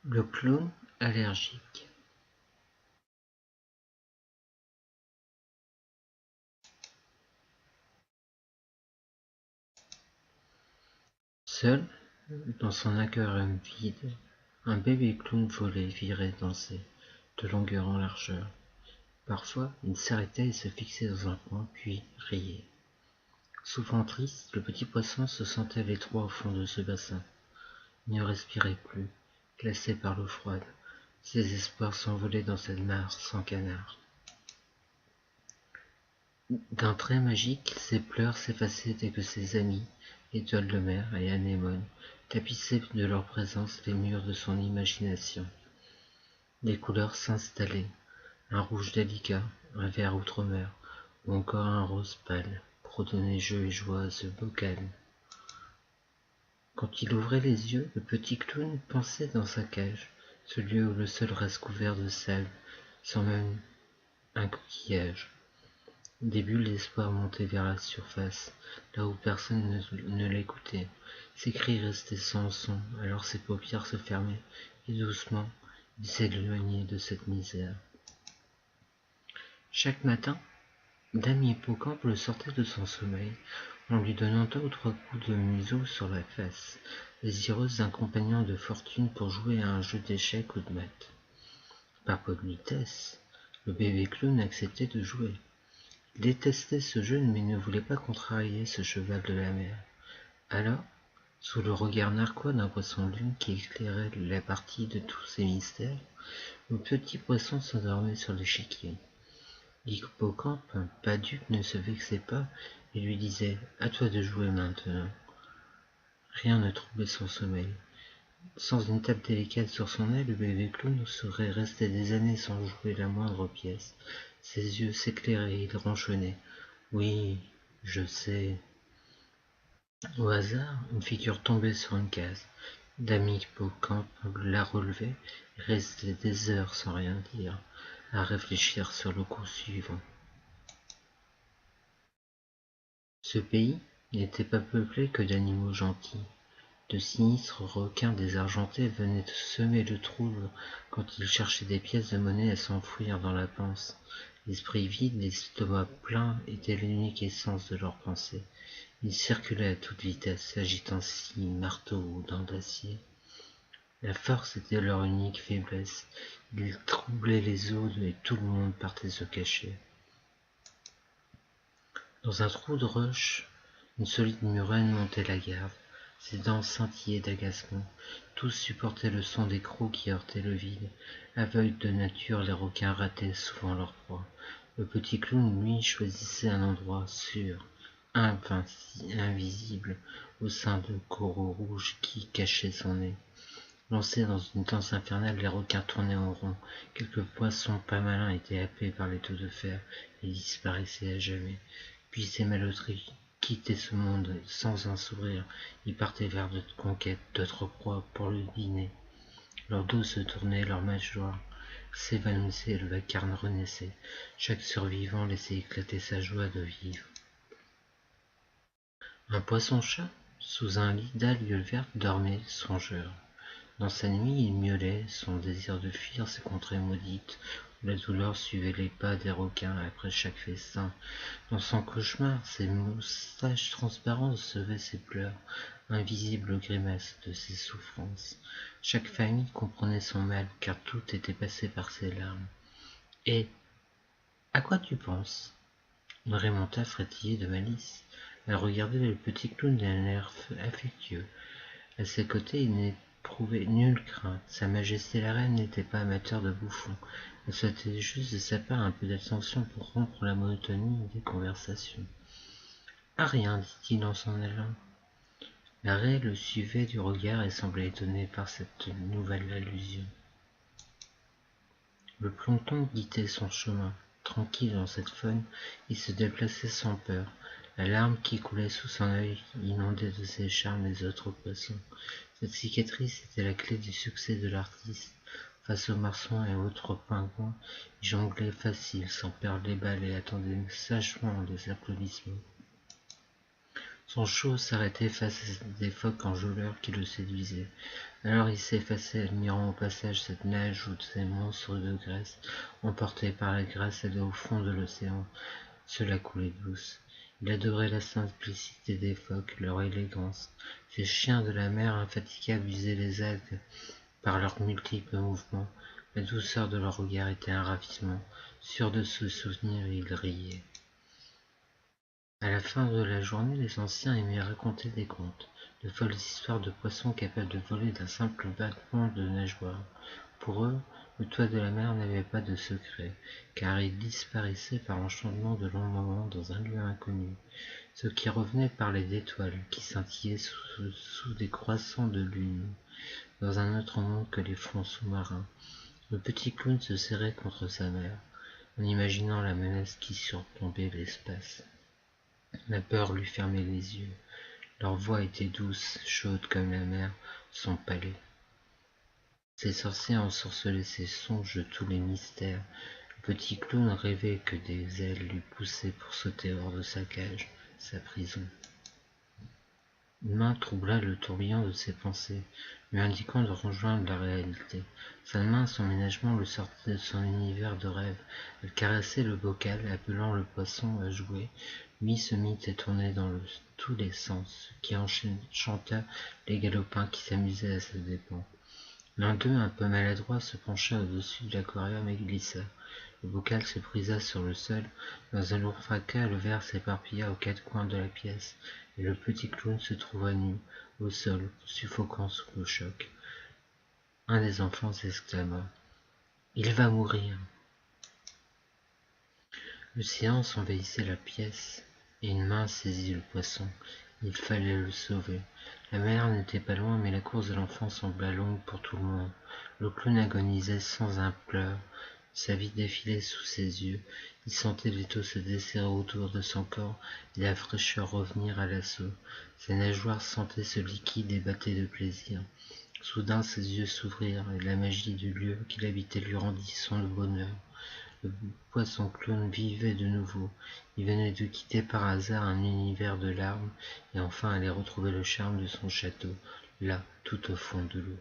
Le clown allergique. Seul, dans son aquarium vide, un bébé clown volait, virait, dansait, de longueur en largeur. Parfois, il s'arrêtait et se fixait dans un coin, puis riait. Souvent triste, le petit poisson se sentait à l'étroit au fond de ce bassin. Il ne respirait plus, glacé par l'eau froide. Ses espoirs s'envolaient dans cette mare sans canard. D'un trait magique, ses pleurs s'effaçaient dès que ses amis, étoiles de mer et anémones, tapissaient de leur présence les murs de son imagination. Des couleurs s'installaient, un rouge délicat, un vert outre-mer, ou encore un rose pâle, pour donner jeu et joie à ce beau calme. Quand il ouvrait les yeux, le petit clown pensait dans sa cage, ce lieu où le sol reste couvert de sable, sans même un coquillage. Des bulles d'espoir montaient vers la surface, là où personne ne l'écoutait. Ses cris restaient sans son, alors ses paupières se fermaient, et doucement, il s'éloignait de cette misère. Chaque matin, Dame Hippocampe le sortait de son sommeil, en lui donnant 2 ou 3 coups de museau sur la face, désireuse d'un compagnon de fortune pour jouer à un jeu d'échecs ou de maths. Par politesse, le bébé clown acceptait de jouer. Il détestait ce jeu, mais ne voulait pas contrarier ce cheval de la mer. Alors, sous le regard narquois d'un poisson-lune qui éclairait la partie de tous ses mystères, le petit poisson s'endormait sur l'échiquier. L'hippocampe, pas dupe, ne se vexait pas et lui disait « À toi de jouer maintenant ». Rien ne troublait son sommeil. Sans une table délicate sur son aile, le bébé clown serait resté des années sans jouer la moindre pièce. Ses yeux s'éclairaient, il ronchonnait. « Oui, je sais. » Au hasard, une figure tombait sur une case. Dame Hippocampe la relevait et restait des heures sans rien dire, à réfléchir sur le coup suivant. Ce pays n'était pas peuplé que d'animaux gentils. De sinistres requins désargentés venaient semer le trouble quand ils cherchaient des pièces de monnaie à s'enfouir dans la panse. L'esprit vide, l'estomac plein était l'unique essence de leurs pensées. Ils circulaient à toute vitesse, agitant scie, marteau ou dents d'acier. La force était leur unique faiblesse. Ils troublaient les eaux et tout le monde partait se cacher. Dans un trou de roche, une solide murène montait la garde. Ses dents scintillaient d'agacement. Tous supportaient le son des crocs qui heurtaient le vide. Aveugles de nature, les requins rataient souvent leur proie. Le petit clown, lui, choisissait un endroit sûr, invisible, au sein de coraux rouges qui cachaient son nez. Lancés dans une danse infernale, les requins tournaient en rond. Quelques poissons pas malins étaient happés par les taux de fer et disparaissaient à jamais. Puis ces malotries quittaient ce monde sans un sourire. Ils partaient vers d'autres conquêtes, d'autres proies pour le dîner. Leur dos se tournait, leur mâchoire s'évanouissait, le vacarme renaissait. Chaque survivant laissait éclater sa joie de vivre. Un poisson-chat, sous un lit d'algues vertes, dormait songeur. Dans sa nuit, il miaulait, son désir de fuir ces contrées maudites, où la douleur suivait les pas des requins après chaque festin. Dans son cauchemar, ses moustaches transparentes recevaient ses pleurs, invisibles grimaces de ses souffrances. Chaque famille comprenait son mal, car tout était passé par ses larmes. « Et à quoi tu penses ?» Il remonta frétillé de malice. Elle regardait le petit clown d'un air affectueux. À ses côtés, il n'éprouvait nulle crainte. Sa Majesté la Reine n'était pas amateur de bouffons. Elle souhaitait juste de sa part un peu d'attention pour rompre la monotonie des conversations. « Ah rien, dit-il en s'en allant. » La reine le suivait du regard et semblait étonnée par cette nouvelle allusion. Le plancton guidait son chemin. Tranquille dans cette faune, il se déplaçait sans peur. La larme qui coulait sous son œil inondait de ses charmes les autres poissons. Cette cicatrice était la clé du succès de l'artiste. Face aux marsouins et autres pingouins, il jonglait facile, sans perdre les balles et attendait sagement les applaudissements. Son chaud s'arrêtait face à des phoques enjôleurs qui le séduisaient. Alors il s'effaçait, admirant au passage cette neige ou ces monstres de graisse, emportés par la grâce et au fond de l'océan. Cela coulait douce. Il adorait la simplicité des phoques, leur élégance. Ces chiens de la mer infatigables usaient les algues par leurs multiples mouvements. La douceur de leur regard était un ravissement. Sûr de se souvenir, il riait. À la fin de la journée, les anciens aimaient raconter des contes, de folles histoires de poissons capables de voler d'un simple battement de nageoire. Pour eux, le toit de la mer n'avait pas de secret, car il disparaissait par enchantement de longs moments dans un lieu inconnu. Ceux qui revenaient parlaient d'étoiles qui scintillaient sous des croissants de lune, dans un autre monde que les fonds sous-marins. Le petit clown se serrait contre sa mère, en imaginant la menace qui surplombait l'espace. La peur lui fermait les yeux. Leur voix était douce, chaude comme la mer, son palais. Ces sorciers ensorcelaient ses songes de tous les mystères. Le petit clown rêvait que des ailes lui poussaient pour sauter hors de sa cage, sa prison. Une main troubla le tourbillon de ses pensées, lui indiquant de rejoindre la réalité. Sa main, son ménagement, le sortait de son univers de rêve. Elle caressait le bocal, appelant le poisson à jouer. Lui se mit à tourner dans tous les sens, ce qui enchanta les galopins qui s'amusaient à ses dépens. L'un d'eux, un peu maladroit, se pencha au-dessus de l'aquarium et glissa. Le bocal se brisa sur le sol. Dans un lourd fracas, le verre s'éparpilla aux quatre coins de la pièce, et le petit clown se trouva nu, au sol, suffocant sous le choc. Un des enfants s'exclama. « Il va mourir !» Le silence envahissait la pièce, et une main saisit le poisson. Il fallait le sauver. La mer n'était pas loin, mais la course de l'enfant sembla longue pour tout le monde. Le clown agonisait sans un pleur. Sa vie défilait sous ses yeux. Il sentait l'étau se desserrer autour de son corps et la fraîcheur revenir à l'assaut. Ses nageoires sentaient ce liquide et battaient de plaisir. Soudain ses yeux s'ouvrirent et la magie du lieu qu'il habitait lui rendit son bonheur. Le poisson clown vivait de nouveau. Il venait de quitter par hasard un univers de larmes et enfin allait retrouver le charme de son château, là, tout au fond de l'eau.